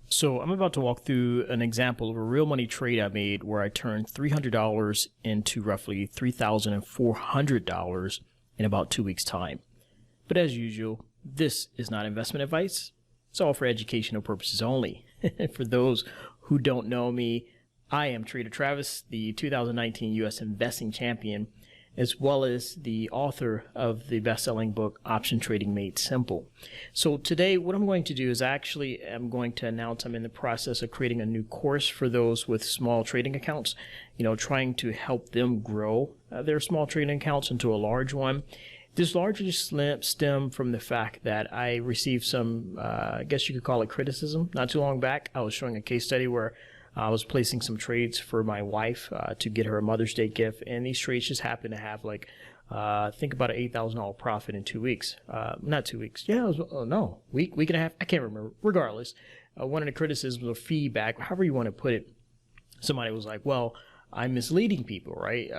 So I'm about to walk through an example of a real money trade I made where I turned $300 into roughly $3,400 in about 2 weeks' time. But as usual, this is not investment advice. It's all for educational purposes only. For those who don't know me, I am Trader Travis, the 2019 U.S. Investing Champion, as well as the author of the best-selling book, Option Trading Made Simple. So today, what I'm going to do is I'm going to announce I'm in the process of creating a new course for those with small trading accounts, trying to help them grow their small trading accounts into a large one. This largely stemmed from the fact that I received some, I guess you could call it criticism. Not too long back, I was showing a case study where I was placing some trades for my wife to get her a Mother's Day gift, and these trades just happened to have think about an $8,000 profit in 2 weeks. Not 2 weeks. Yeah, it was, week and a half. I can't remember. Regardless, one of the criticisms or feedback, however you want to put it, somebody was like, well, I'm misleading people, right?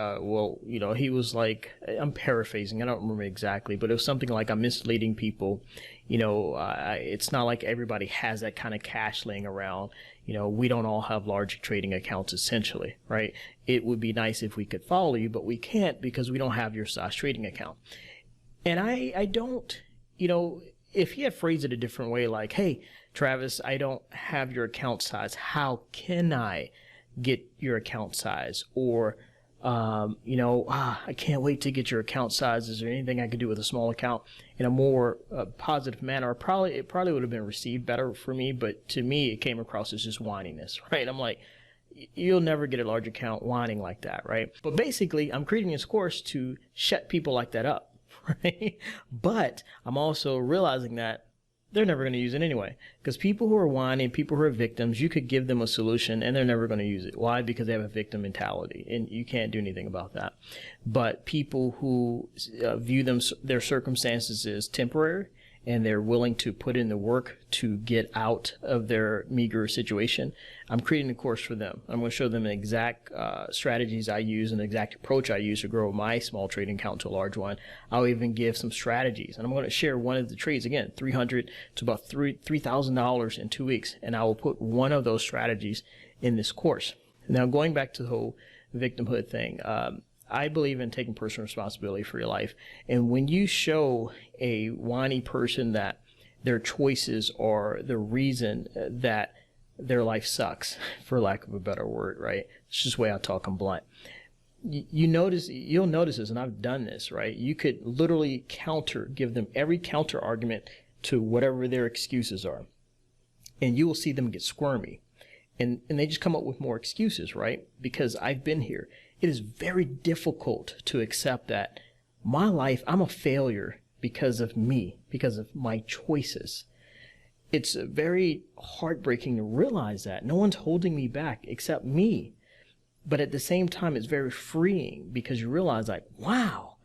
He was like, I'm paraphrasing, I don't remember exactly, but it was something like, I'm misleading people. It's not like everybody has that kind of cash laying around. We don't all have large trading accounts essentially, right? It would be nice if we could follow you, but we can't because we don't have your size trading account. And I don't, if he had phrased it a different way, like, hey, Travis, I don't have your account size. How can I get your account size? Or, I can't wait to get your account size. Is there anything I could do with a small account in a more positive manner? It probably would have been received better for me, but to me, it came across as just whininess, right? I'm like, you'll never get a large account whining like that, right? But basically, I'm creating this course to shut people like that up, right? But I'm also realizing that they're never going to use it anyway, because people who are whining, people who are victims, you could give them a solution and they're never going to use it. Why? Because they have a victim mentality and you can't do anything about that. But people who view their circumstances as temporary and they're willing to put in the work to get out of their meager situation, I'm creating a course for them. I'm going to show them the exact strategies I use and the exact approach I use to grow my small trading account to a large one. I'll even give some strategies, and I'm going to share one of the trades, again, $300 to about $3,000 in 2 weeks, and I will put one of those strategies in this course. Now, going back to the whole victimhood thing, I believe in taking personal responsibility for your life. And when you show a whiny person that their choices are the reason that their life sucks, for lack of a better word, right? It's just the way I talk, I'm blunt. You'll notice this, and I've done this, right? You could literally give them every counter argument to whatever their excuses are. And you will see them get squirmy. And they just come up with more excuses, right? Because I've been here. It is very difficult to accept that my life, I'm a failure because of me, because of my choices. It's very heartbreaking to realize that. No one's holding me back except me. But at the same time, it's very freeing because you realize, like, wow,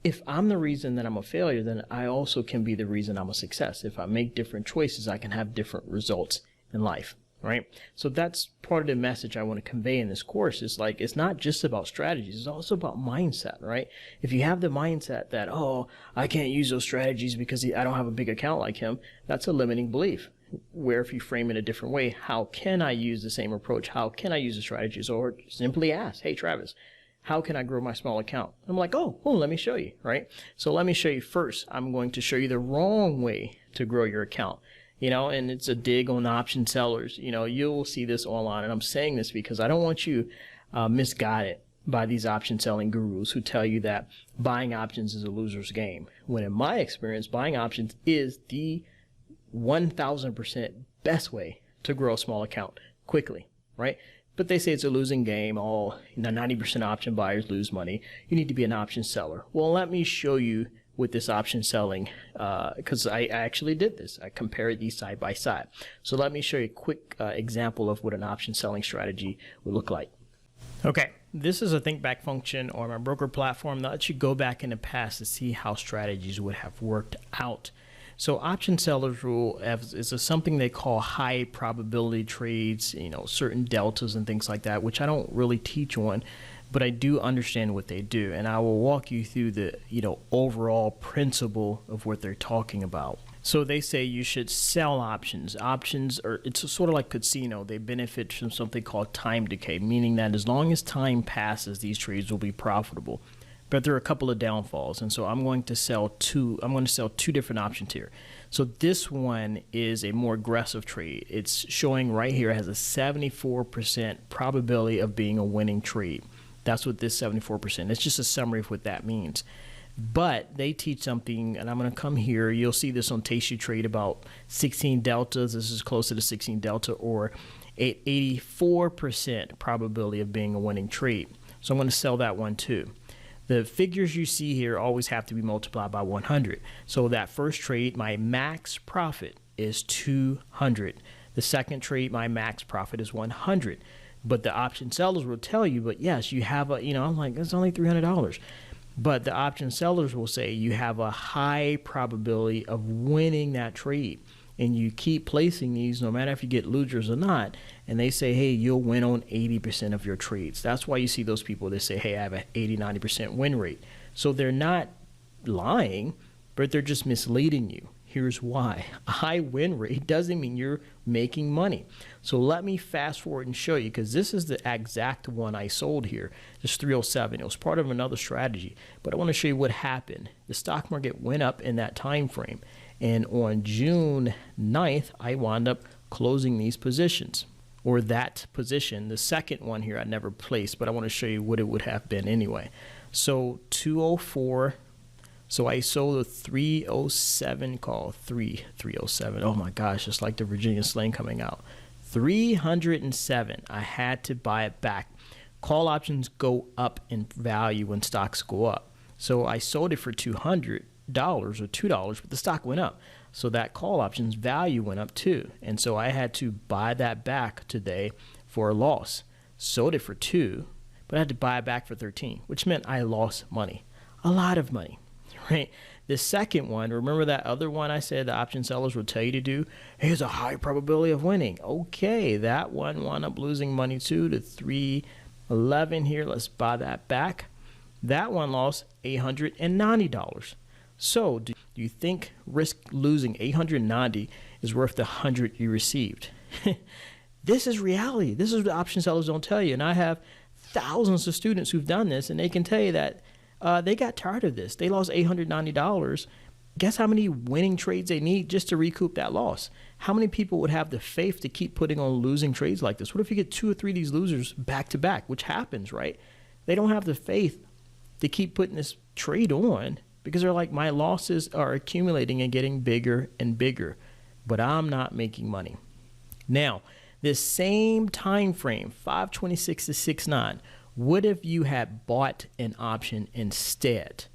if I'm the reason that I'm a failure, then I also can be the reason I'm a success. If I make different choices, I can have different results in life. Right? So that's part of the message I want to convey in this course. Is like, it's not just about strategies, it's also about mindset, right? If you have the mindset that, oh, I can't use those strategies because I don't have a big account like him, that's a limiting belief. Where if you frame it a different way, how can I use the same approach? How can I use the strategies? Or simply ask, hey, Travis, how can I grow my small account? I'm like, oh, let me show you, right? So let me show you first. I'm going to show you the wrong way to grow your account. And it's a dig on option sellers. You'll see this online, and I'm saying this because I don't want you misguided by these option selling gurus who tell you that buying options is a loser's game. When in my experience, buying options is the 1,000% best way to grow a small account quickly, right? But they say it's a losing game. All 90% option buyers lose money. You need to be an option seller. Well, let me show you with this option selling, because I actually did this. I compared these side by side. So let me show you a quick example of what an option selling strategy would look like. Okay, this is a think back function or my broker platform that lets you go back in the past to see how strategies would have worked out. So option sellers rule is something they call high probability trades, certain deltas and things like that, which I don't really teach on, but I do understand what they do. And I will walk you through the, overall principle of what they're talking about. So they say you should sell options. Options are, it's sort of like casino. They benefit from something called time decay, meaning that as long as time passes, these trades will be profitable. But there are a couple of downfalls, and so I'm going to sell two different options here. So this one is a more aggressive trade. It's showing right here it has a 74% probability of being a winning trade. That's what this 74%. It's just a summary of what that means. But they teach something, and I'm going to come here. You'll see this on Tastytrade about 16 deltas. This is closer to 16 delta, or 84% probability of being a winning trade. So I'm going to sell that one too. The figures you see here always have to be multiplied by 100. So that first trade, my max profit is 200. The second trade, my max profit is 100. But the option sellers will tell you, but yes, you have a, I'm like, it's only $300. But the option sellers will say you have a high probability of winning that trade. And you keep placing these no matter if you get losers or not. And they say, hey, you'll win on 80% of your trades. That's why you see those people that say, hey, I have an 80, 90% win rate. So they're not lying, but they're just misleading you. Here's why. A high win rate doesn't mean you're making money. So let me fast forward and show you, because this is the exact one I sold here. It's 307. It was part of another strategy, but I want to show you what happened. The stock market went up in that time frame, and on June 9th, I wound up closing these positions, or that position. The second one here I never placed, but I want to show you what it would have been anyway. So 204. So I sold a 307 call, 307. Oh my gosh, it's like the Virginia slang coming out. 307. I had to buy it back. Call options go up in value when stocks go up. So I sold it for $200 or $2, but the stock went up. So that call options value went up too. And so I had to buy that back today for a loss. Sold it for $2, but I had to buy it back for $13, which meant I lost money, a lot of money. Right. The second one, remember that other one I said the option sellers will tell you to do? Here's a high probability of winning. Okay, that one wound up losing money too to 311 here. Let's buy that back. That one lost $890. So do you think risk losing $890 is worth the $100 you received? This is reality. This is what option sellers don't tell you. And I have thousands of students who've done this, and they can tell you that they got tired of this. They lost $890. Guess how many winning trades they need just to recoup that loss? How many people would have the faith to keep putting on losing trades like this? What if you get 2 or 3 of these losers back to back, which happens, right? They don't have the faith to keep putting this trade on because they're like, my losses are accumulating and getting bigger and bigger, but I'm not making money. Now, this same time frame, 526 to 69, what if you had bought an option instead?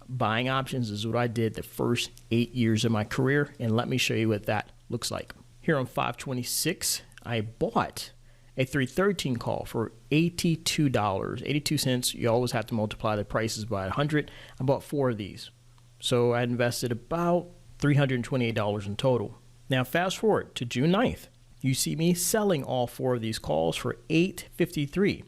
Buying options is what I did the first 8 years of my career, and let me show you what that looks like. Here on 526, I bought a 313 call for $82, 82 cents. You always have to multiply the prices by 100. I bought 4 of these. So I invested about $328 in total. Now fast forward to June 9th. You see me selling all 4 of these calls for $853.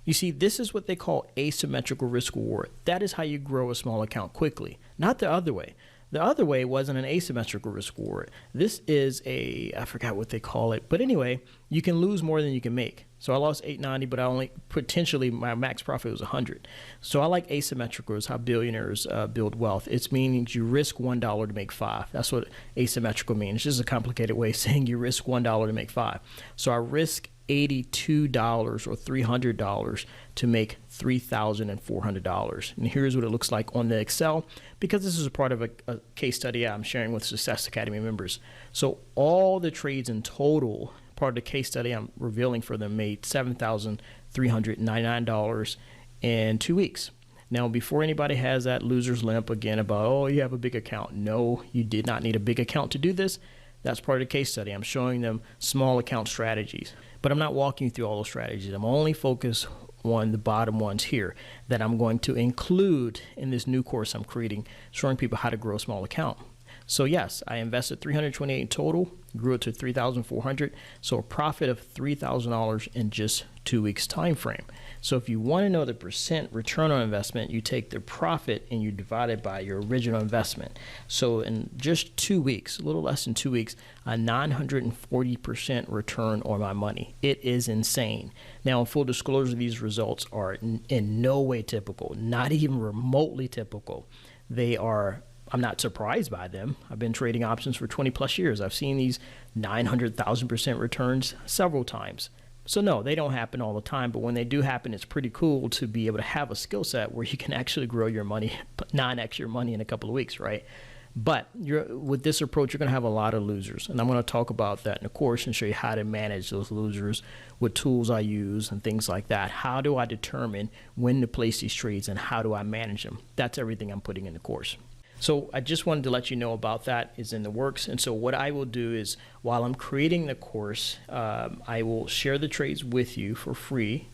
You see, this is what they call asymmetrical risk reward. That is how you grow a small account quickly, not the other way. The other way wasn't an asymmetrical risk reward. This is I forgot what they call it. But anyway, you can lose more than you can make. So I lost $890, but I only potentially my max profit was $100. So I like asymmetrical is how billionaires build wealth. It's meaning you risk $1 to make $5. That's what asymmetrical means. It's just a complicated way of saying you risk $1 to make $5. So I risk $82 or $300 to make $3,400. And here's what it looks like on the Excel, because this is a part of a case study I'm sharing with Success Academy members. So all the trades in total, part of the case study I'm revealing for them, made $7,399 in 2 weeks. Now, before anybody has that loser's limp again about, oh, you have a big account. No, you did not need a big account to do this. That's part of the case study. I'm showing them small account strategies, but I'm not walking you through all those strategies. I'm only focused on the bottom ones here that I'm going to include in this new course I'm creating, showing people how to grow a small account. So yes, I invested $328 in total, grew it to $3,400. So a profit of $3,000 in just 2 weeks time frame. So if you want to know the percent return on investment, you take the profit and you divide it by your original investment. So in just 2 weeks, a little less than 2 weeks, a 940% return on my money. It is insane. Now, in full disclosure, these results are in no way typical, not even remotely typical. They are, I'm not surprised by them. I've been trading options for 20 plus years. I've seen these 900,000% returns several times. So no, they don't happen all the time, but when they do happen, it's pretty cool to be able to have a skill set where you can actually grow your money, 9x your money in a couple of weeks, right? But with this approach, you're going to have a lot of losers. And I'm going to talk about that in the course and show you how to manage those losers, what tools I use and things like that. How do I determine when to place these trades and how do I manage them? That's everything I'm putting in the course. So I just wanted to let you know about that. Is in the works. And so what I will do is while I'm creating the course, I will share the trades with you for free.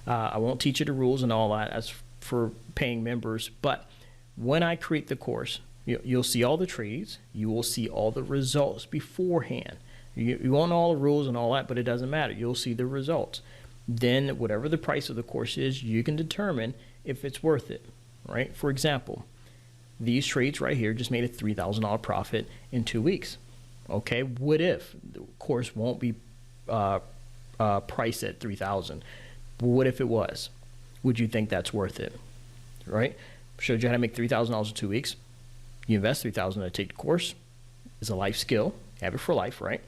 I won't teach you the rules and all that as for paying members. But when I create the course, you'll see all the trades. You will see all the results beforehand. You won't know all the rules and all that, but it doesn't matter. You'll see the results. Then whatever the price of the course is, you can determine if it's worth it, right? For example, these trades right here just made a $3,000 profit in 2 weeks. Okay, what if the course won't be priced at $3,000? What if it was? Would you think that's worth it? Right? Showed you how to make $3,000 in 2 weeks. You invest $3,000 to take the course. It's a life skill. Have it for life, right?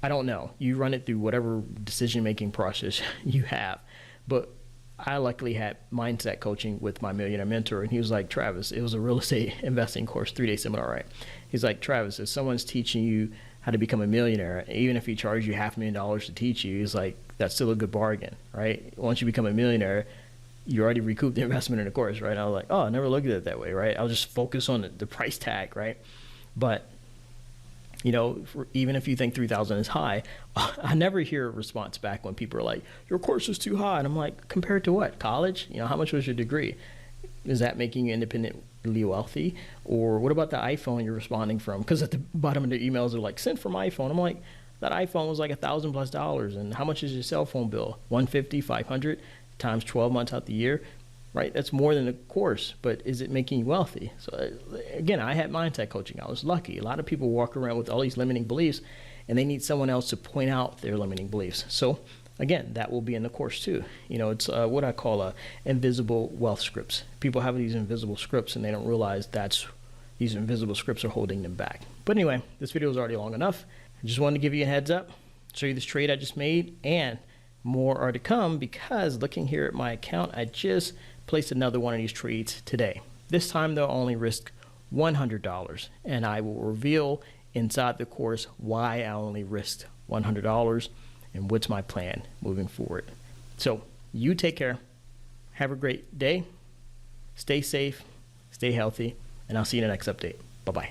I don't know. You run it through whatever decision-making process you have, but I luckily had mindset coaching with my millionaire mentor, and he was like, Travis, it was a real estate investing course, 3-day seminar, right? He's like, Travis, if someone's teaching you how to become a millionaire, even if he charged you $500,000 to teach you, he's like, that's still a good bargain, right? Once you become a millionaire, you already recouped the investment in the course, right? And I was like, oh, I never looked at it that way, right? I'll just focus on the price tag, right? But even if you think 3,000 is high, I never hear a response back when people are like, your course is too high. And I'm like, compared to what? College? How much was your degree? Is that making you independently wealthy? Or what about the iPhone you're responding from? Because at the bottom of the emails are like, sent from iPhone. I'm like, that iPhone was like $1,000+. And how much is your cell phone bill? $150, $500 times 12 months out the year. Right? That's more than a course, but is it making you wealthy? So again, I had mindset coaching. I was lucky. A lot of people walk around with all these limiting beliefs and they need someone else to point out their limiting beliefs. So again, that will be in the course too. It's what I call invisible wealth scripts. People have these invisible scripts and they don't realize these invisible scripts are holding them back. But anyway, this video is already long enough. I just wanted to give you a heads up, show you this trade I just made, and more are to come because looking here at my account, I just placed another one of these trades today. This time they'll only risk $100, and I will reveal inside the course why I only risked $100 and what's my plan moving forward. So you take care, have a great day, stay safe, stay healthy, and I'll see you in the next update. Bye-bye.